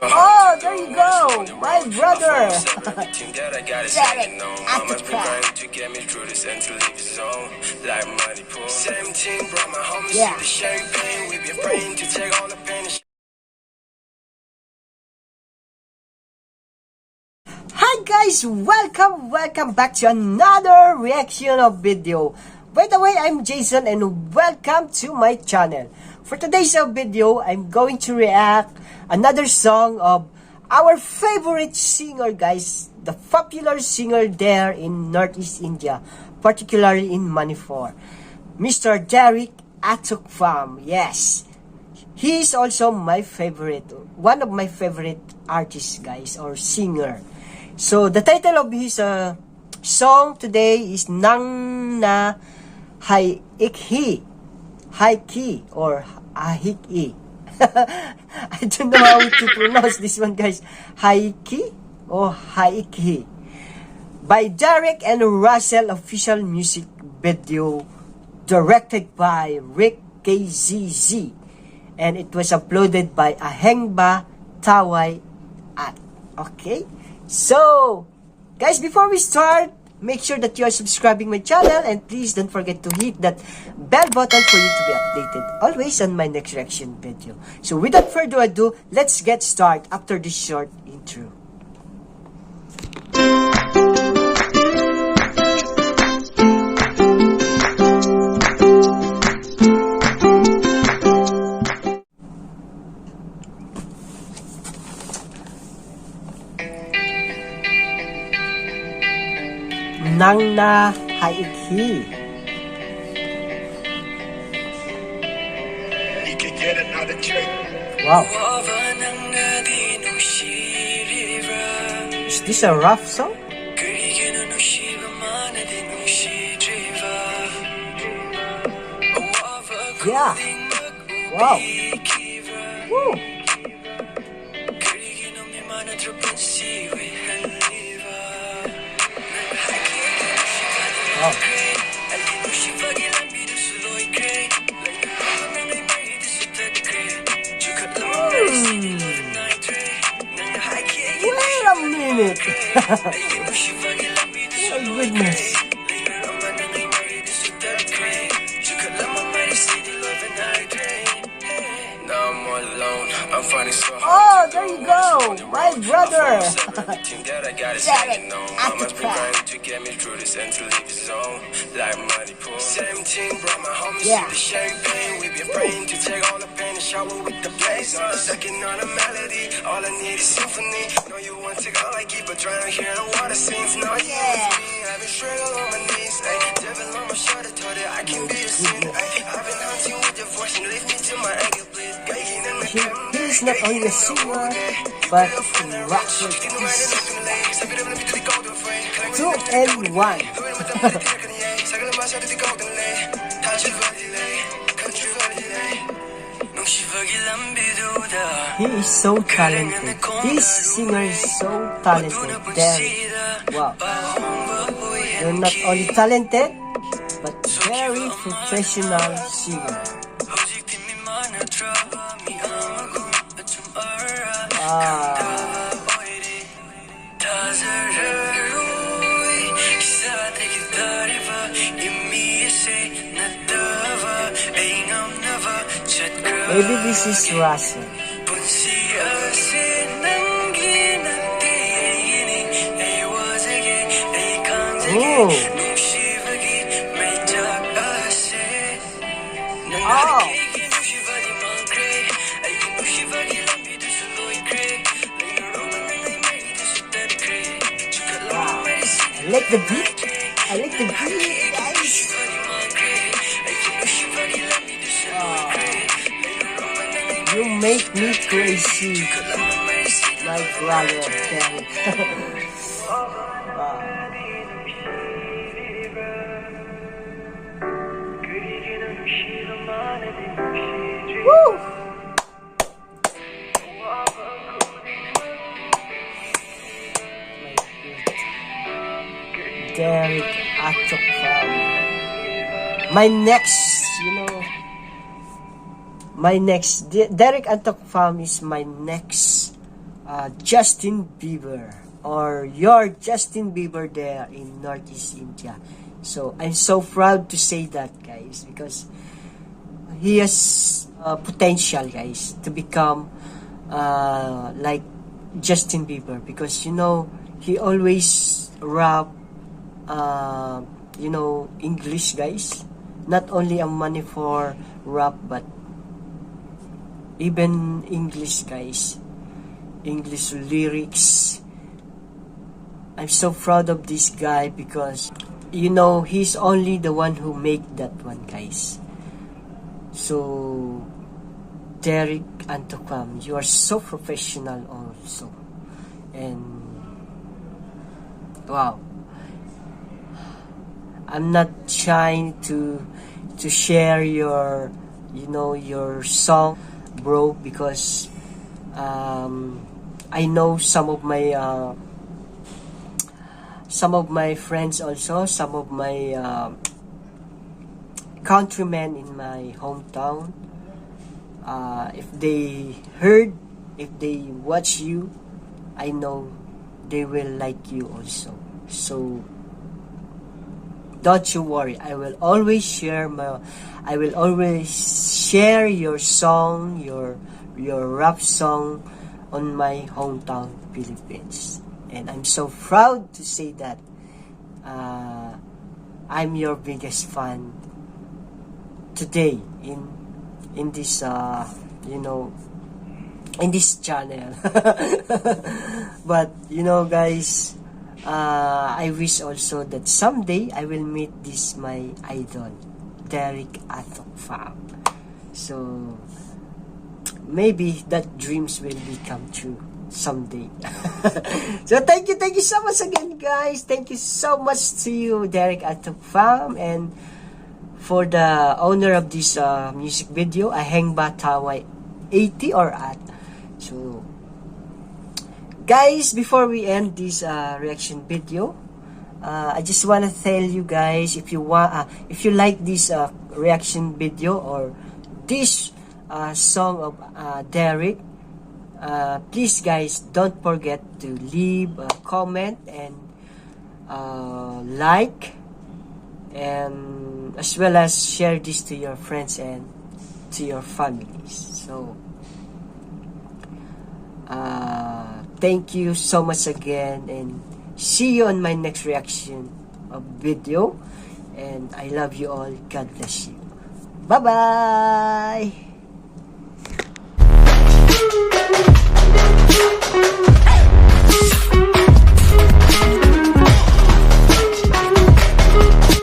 Oh, there you go, my brother. Derrick Athokpam. Yeah. Hi guys, welcome back to another reaction of video. By the way, I'm Jayson and welcome to my channel. For today's video, I'm going to react another song of our favorite singer, guys, the popular singer there in Northeast India, particularly in Manipur, Mr. Derrick Athokpam. Yes, he is also my favorite, one of my favorite artists, guys, or singer. So the title of his song today is NANGNA HAIKHI or Ahikhi. I don't know how to pronounce this one, guys. Haikhi or Haikhi by Derrick and Russel official music video directed by Rick KZZ, and it was uploaded by Ahingba, Thawai at. Okay, so guys, before we start, make sure that you are subscribing my channel, and please don't forget to hit that bell button for you to be updated always on my next reaction video. So without further ado, let's get started after this short intro. NANGNA HAIKHI. Wow. Is this a rough song? Yeah. Wow. Woo. Oh. Wait a minute. Oh goodness. Oh, there you go, my brother. Derrick Athokpam. Yeah. He's not only a singer, but a rapper. 2 and 1. He is so talented. This singer is so talented. Derrick. Wow. You're not only talented, but very professional singer. Maybe this is Russel. Oh. Oh. I like the beat. I like the beat, guys. You make me crazy, my brother. Woo! Derrick Athokpam. My next, Derrick Athokpam is my next Justin Bieber, or your Justin Bieber there in Northeast India. So I'm so proud to say that, guys, because he has potential, guys, to become like Justin Bieber, because you know he always rap you know, English, guys, not only a money for rap, but even English, guys, English lyrics. I'm so proud of this guy because, you know, he's only the one who made that one, guys. So Derrick Athokpam, you are so professional also, and wow, I'm not trying to share your, you know, your song, bro, because I know some of my friends also, some of my countrymen in my hometown, if they heard, if they watch you, I know they will like you also. So don't you worry, I will always share your song, your rap song on my hometown, Philippines. And I'm so proud to say that I'm your biggest fan today in this you know, in this channel. But you know, guys, I wish also that someday I will meet this my idol, Derrick Athokpam. So maybe that dreams will become true someday. So thank you so much again, guys. Thank you so much to you, Derrick Athokpam, and for the owner of this music video, Ahingba Thawai 80 or at. So guys, before we end this reaction video, I just want to tell you guys, if you like this reaction video or this song of Derrick, please guys, don't forget to leave a comment and like, and as well as share this to your friends and to your families. So thank you so much again, and see you on my next reaction of video, and I love you all. God bless you. Bye bye.